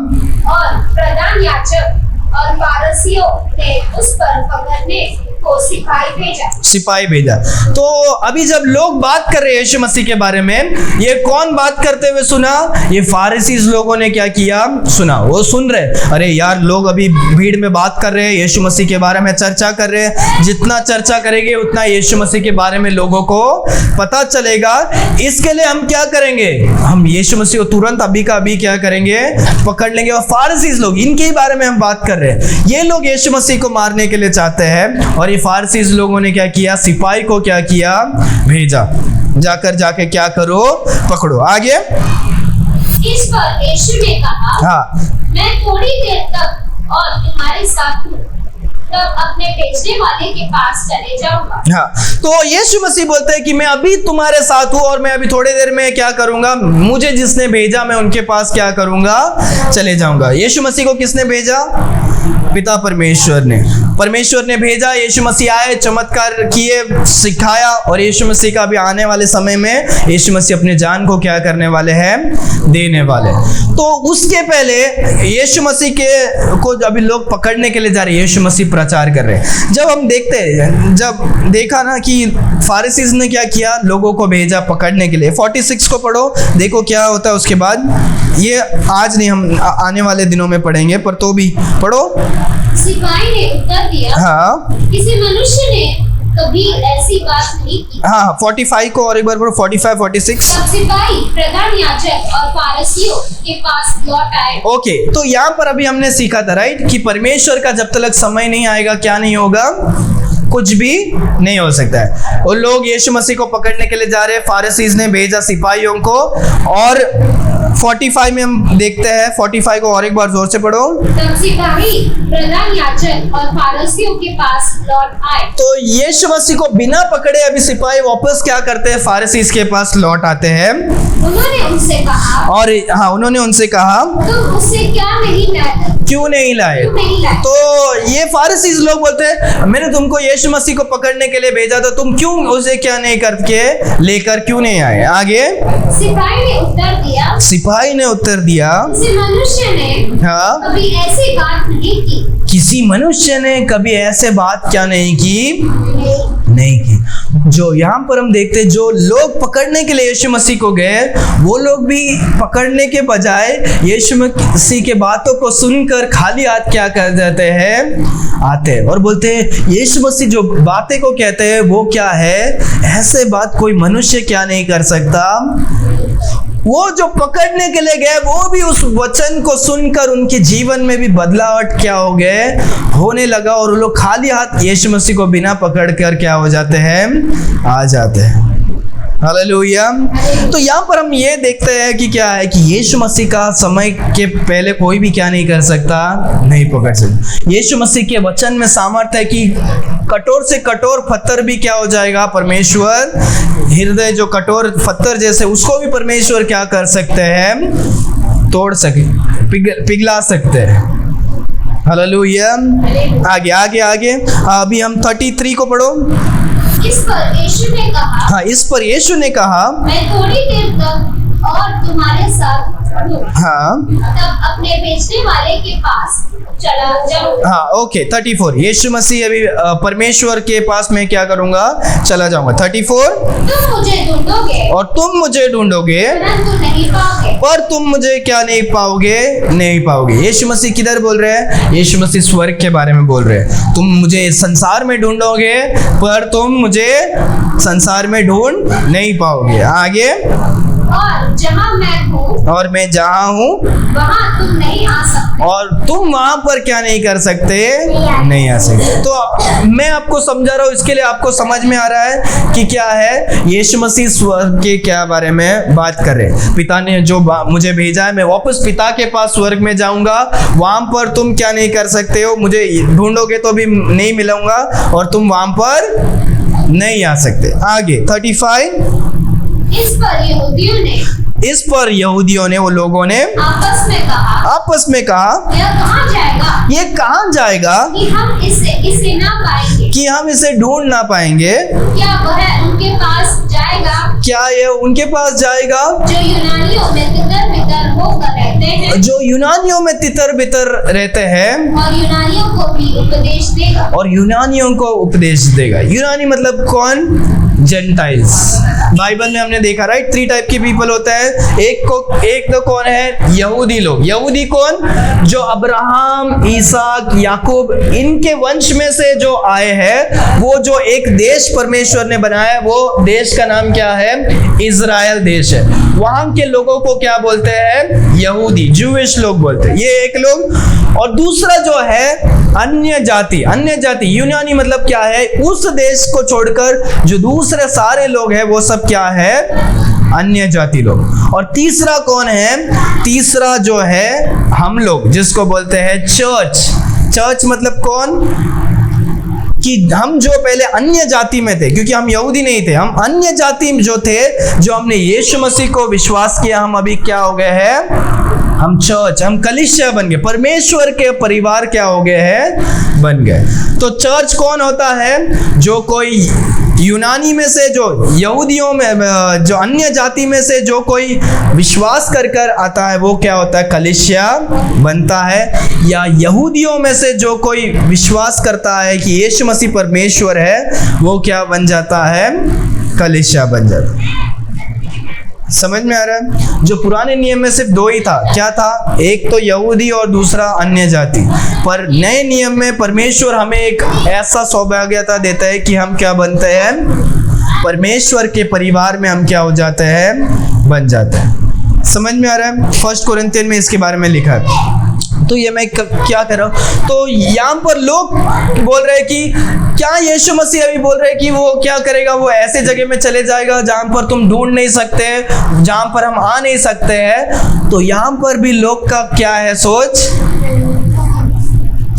S2: और प्रधान याजक और फारिसियों ने उस पर पकड़ने को सिपाही भेजा।
S1: तो अभी जब लोग बात कर रहे हैं यीशु मसीह के बारे में, ये कौन बात करते हुए सुना, ये फारिसीज लोगों ने क्या किया, सुना। वो सुन रहे, अरे यार लोग अभी भीड़ में बात कर रहे हैं, यीशु मसीह के बारे में चर्चा कर रहे हैं, जितना चर्चा करेंगे उतना यीशु मसीह के बारे में लोगों को पता चलेगा। इसके लिए हम क्या करेंगे, हम यीशु मसीह को तुरंत अभी का अभी क्या करेंगे, पकड़ लेंगे। और फारिसीज लोग, इनके ही बारे में हम बात कर रहे हैं, ये लोग यीशु मसीह को मारने के लिए चाहते हैं, और ये फारसीज लोगों ने क्या किया, सिपाही को क्या किया, भेजा, जाके क्या करो, पकड़ो। आगे
S2: इस पर यीशु ने कहा,
S1: हाँ,
S2: मैं थोड़ी देर तक और तुम्हारे साथ हूँ, तब अपने भेजने वाले के पास चले जाऊंगा।
S1: हाँ, तो यीशु मसीह बोलते हैं कि मैं अभी तुम्हारे साथ हूँ और मैं अभी थोड़ी देर में क्या करूंगा, मुझे जिसने भेजा मैं उनके पास क्या करूंगा, चले जाऊंगा। यीशु मसीह को किसने भेजा, पिता परमेश्वर ने भेजा। यीशु मसीह आए, चमत्कार किए, सिखाया, और यीशु मसीह का भी आने वाले समय में यीशु मसीह अपने जान को क्या करने वाले हैं, देने वाले। तो उसके पहले यीशु मसीह को अभी लोग पकड़ने के लिए जा रहे हैं, यीशु मसीह प्रचार कर रहे हैं। जब हम देखते हैं, जब देखा ना कि फारिसीज ने क्या किया, लोगों को भेजा पकड़ने के लिए। 46 को पढ़ो, देखो क्या होता है उसके बाद। ये आज नहीं, हम आने वाले दिनों में पढ़ेंगे, पर तो भी पढ़ो।
S2: सिपाही ने उत्तर दिया,
S1: हाँ,
S2: किसी मनुष्य ने कभी ऐसी बात नहीं की।
S1: हाँ 45 को और एक बार पढ़ो, 45, 46।
S2: तब सिपाही प्रधान याजक और फारिसियों के पास लौट आए।
S1: ओके, तो यहाँ पर अभी हमने सीखा था राइट, कि परमेश्वर का जब तक समय नहीं आएगा क्या नहीं होगा, कुछ भी नहीं हो सकता है। वो लोग यीशु मसीह को पकड़ने के लिए जा रहे हैं, फारिसीज ने भेजा सिपाहियों को। और 45 में हम देखते हैं, 45 को और एक बार जोर से पढ़ो।
S2: तब सिपाही प्रधान याजक और फारिसियों के पास लौट आए।
S1: तो यीशु मसीह को बिना पकड़े अभी सिपाही वापस क्या करते हैं, फारिसीज के पास लौट आते हैं।
S2: उन्होंने उनसे कहा,
S1: और हाँ, उन्होंने उनसे कहा,
S2: तुम उससे क्या नहीं
S1: क्यों नहीं लाए? तो ये फारसी लोग बोलते हैं मैंने तुमको यीशु मसीह को पकड़ने के लिए भेजा था, तुम क्यों उसे क्या नहीं करके लेकर क्यों नहीं आए? आगे
S2: सिपाही ने उत्तर दिया,
S1: सिपाही ने उत्तर दिया,
S2: किसी मनुष्य ने
S1: हाँ
S2: कभी ऐसी बात नहीं की,
S1: किसी मनुष्य ने कभी ऐसे बात क्या नहीं की? नहीं की। जो यहाँ पर हम देखते हैं जो लोग पकड़ने के लिए यीशु मसीह को गए, वो लोग भी पकड़ने के बजाय यीशु मसीह के बातों को सुनकर खाली हाथ क्या कर देते हैं? आते हैं और बोलते हैं यीशु मसीह जो बातें को कहते हैं वो क्या है? ऐसे बात कोई मनुष्य क्या नहीं कर सकता। वो जो पकड़ने के लिए गए वो भी उस वचन को सुनकर उनके जीवन में भी बदलाव क्या हो गए, होने लगा, और वो लोग खाली हाथ यीशु मसीह को बिना पकड़ कर क्या हो जाते हैं? आ जाते हैं। हालेलुया। तो यहाँ पर हम ये देखते हैं कि क्या है कि यीशु मसीह का समय के पहले कोई भी क्या नहीं कर सकता? नहीं पकड़ सकता। यीशु मसीह के वचन में सामर्थ्य है कि कठोर से कठोर पत्थर भी क्या हो जाएगा? परमेश्वर हृदय जो कठोर पत्थर जैसे उसको भी परमेश्वर क्या कर सकते हैं? तोड़ सके, पिघला सकते हैं। हालेलुया। आगे आगे आगे अभी हम 33 को पढ़ो।
S2: इस पर यीशु ने कहा,
S1: हाँ, इस पर यीशु ने कहा,
S2: मैं थोड़ी देर तक और तुम्हारे साथ रहूं,
S1: हाँ
S2: तब अपने बेचने वाले के पास चला जाऊं।
S1: हाँ ओके 34 यीशु मसीह अभी परमेश्वर के पास मैं क्या करूंगा? चला जाऊंगा। 34
S2: तुम मुझे ढूंढोगे
S1: और तुम मुझे ढूंढोगे
S2: परंतु नहीं पाओगे,
S1: पर तुम मुझे क्या नहीं पाओगे? नहीं पाओगे। यीशु मसीह किधर बोल रहे हैं? यीशु मसीह स्वर्ग के बारे में बोल रहे हैं। तुम मुझे संसार में ढूंढोगे पर तुम मुझे संसार में ढूंढ नहीं पाओगे। आगे
S2: और जहाँ मैं हूँ
S1: और मैं जहाँ हूँ
S2: वहाँ तुम नहीं आ सकते,
S1: और तुम वहां पर क्या नहीं कर सकते? नहीं आ सकते। तो मैं आपको समझा रहा हूँ, इसके लिए आपको समझ में आ रहा है कि क्या है यीशु मसीह स्वर्ग के क्या बारे में बात कर रहे हैं। पिता ने जो मुझे भेजा है, मैं वापस पिता के पास स्वर्ग में जाऊंगा, वहां पर तुम क्या नहीं कर सकते हो? मुझे ढूंढोगे तो भी नहीं मिलूंगा और तुम वहां पर नहीं आ सकते। आगे 35 इस पर यहूदियों ने वो लोगों ने आपस में कहा ये कहाँ जाएगा
S2: कि हम इसे ना पाएंगे,
S1: कि हम इसे ढूंढ ना पाएंगे?
S2: क्या वह उनके पास जाएगा?
S1: क्या ये उनके पास जाएगा
S2: जो यूनानियों में तितर-बितर होकर रहते हैं,
S1: जो यूनानियों में तितर बितर रहते हैं,
S2: और यूनानियों को भी उपदेश देगा,
S1: और यूनानियों को उपदेश देगा। यूनानी मतलब कौन? जेंटाइल्स। बाइबल में हमने देखा राइट 3 टाइप के पीपल होता है। एक तो कौन है? यहूदी लोग। यहूदी कौन? जो अब्राहम, इसहाक, याकूब इनके वंश में से जो आए हैं, वो जो एक देश परमेश्वर ने बनाया है, वो देश का नाम क्या है? इजराइल देश है। वहां के लोगों को क्या बोलते हैं? यहूदी, जूइश लोग बोलते हैं। ये एक लोग। और दूसरा जो है अन्य जाति। अन्य जाति यूनानी मतलब क्या है? उस देश को छोड़कर जो दूसरे सारे लोग हैं वो सब क्या है? अन्य जाति लोग। और तीसरा कौन है? तीसरा जो है हम लोग, जिसको बोलते हैं चर्च। चर्च मतलब कौन? कि हम जो पहले अन्य जाति में थे, क्योंकि हम यहूदी नहीं थे, हम अन्य जाति जो थे, जो हमने यीशु मसीह को विश्वास किया, हम अभी क्या हो गए हैं? हम चर्च, हम कलीसिया बन गए, परमेश्वर के परिवार क्या हो गए हैं? बन गए। तो चर्च कौन होता है? जो कोई यूनानी में से, जो यहूदियों में, जो अन्य जाति में से जो कोई विश्वास कर कर आता है, वो क्या होता है? कलीसिया बनता है। या यहूदियों में से जो कोई विश्वास करता है कि यीशु मसीह परमेश्वर है, वो क्या बन जाता है? कलीसिया बन जाता है। समझ में आ रहा है? जो पुराने नियम में सिर्फ 2 ही था। क्या था? एक तो यहूदी और दूसरा अन्य जाति। पर नए नियम में परमेश्वर हमें एक ऐसा सौभाग्यता देता है कि हम क्या बनते हैं? परमेश्वर के परिवार में हम क्या हो जाते हैं? बन जाते हैं। समझ में आ रहा है? 1 कोरिन्थियन में इसके बारे में लिखा है। तो ये मैं क्या कर रहा हूँ? तो यहाँ पर लोग बोल रहे हैं कि क्या यीशु मसीह अभी बोल रहे हैं कि वो क्या करेगा? वो ऐसे जगह में चले जाएगा जहाँ पर तुम ढूंढ नहीं सकते, जहाँ पर हम आ नहीं सकते हैं। तो यहाँ पर भी लोग का क्या है सोच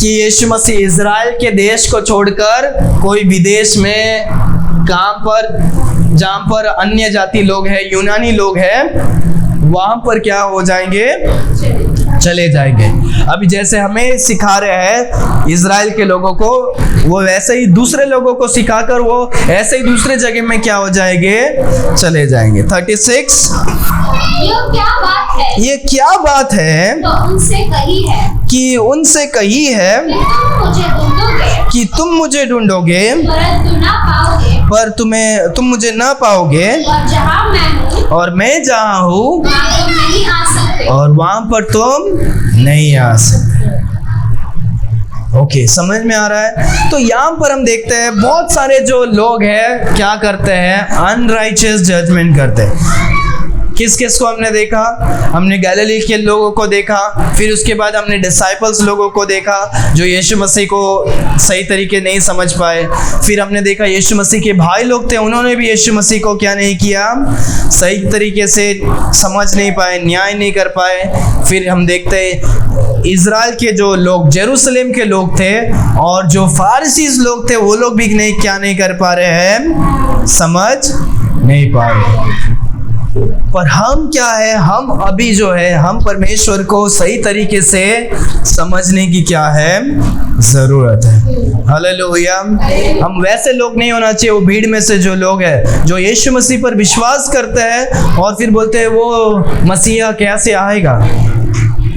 S1: कि यीशु मसीह इजराइल के देश को छोड़कर कोई विदेश में, कहाँ पर, जहाँ पर अन्य जाति लोग हैं, यूनानी लोग हैं, वहाँ पर क्या हो जाएंगे? चले जाएंगे। अभी जैसे हमें सिखा रहे हैं इजराइल के लोगों को, वो वैसे ही दूसरे लोगों को सिखाकर वो ऐसे ही दूसरे जगह में क्या हो जाएंगे, चले जाएंगे। 36 ये क्या बात है
S2: तो उनसे कही है
S1: कि उनसे कही है कि तुम मुझे ढूंढोगे पर तुम मुझे ना पाओगे, और मैं जहाँ हूँ और वहां पर तुम नहीं आ सकते। ओके, समझ में आ रहा है? तो यहाँ पर हम देखते हैं बहुत सारे जो लोग हैं क्या करते हैं, अनराइचियस जजमेंट करते हैं। किस किस को हमने देखा? हमने गैलीली के लोगों को देखा, फिर उसके बाद हमने डिसाइपल्स लोगों को देखा जो यीशु मसीह को सही तरीके नहीं समझ पाए। फिर हमने देखा यीशु मसीह के भाई लोग थे, उन्होंने भी यीशु मसीह को क्या नहीं किया, सही तरीके से समझ नहीं पाए, न्याय नहीं कर पाए। फिर हम देखते हैं इजराइल के जो लोग, जेरूसलेम के लोग थे और जो फारसीज लोग थे, वो लोग भी क्या नहीं कर पा रहे हैं, समझ नहीं पा रहे। पर हम क्या है, हम अभी जो है हम परमेश्वर को सही तरीके से समझने की क्या है, जरूरत है। हालेलुया। हम वैसे लोग नहीं होना चाहिए, वो भीड़ में से जो लोग हैं जो यीशु मसीह पर विश्वास करते हैं और फिर बोलते हैं वो मसीहा कैसे आएगा,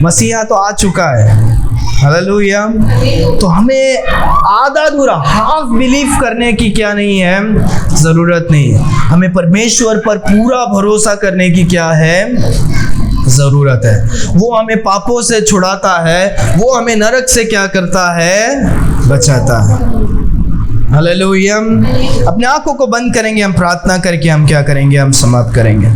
S1: मसीहा तो आ चुका है। हालेलुया। तो हमें आधा अधूरा हाफ बिलीव करने की क्या नहीं है, जरूरत नहीं है। हमें परमेश्वर पर पूरा भरोसा करने की क्या है, जरूरत है। वो हमें पापों से छुड़ाता है, वो हमें नरक से क्या करता है, बचाता है। हालेलुया। अपने आंखों को बंद करेंगे, हम प्रार्थना करके हम क्या करेंगे, हम समाप्त करेंगे।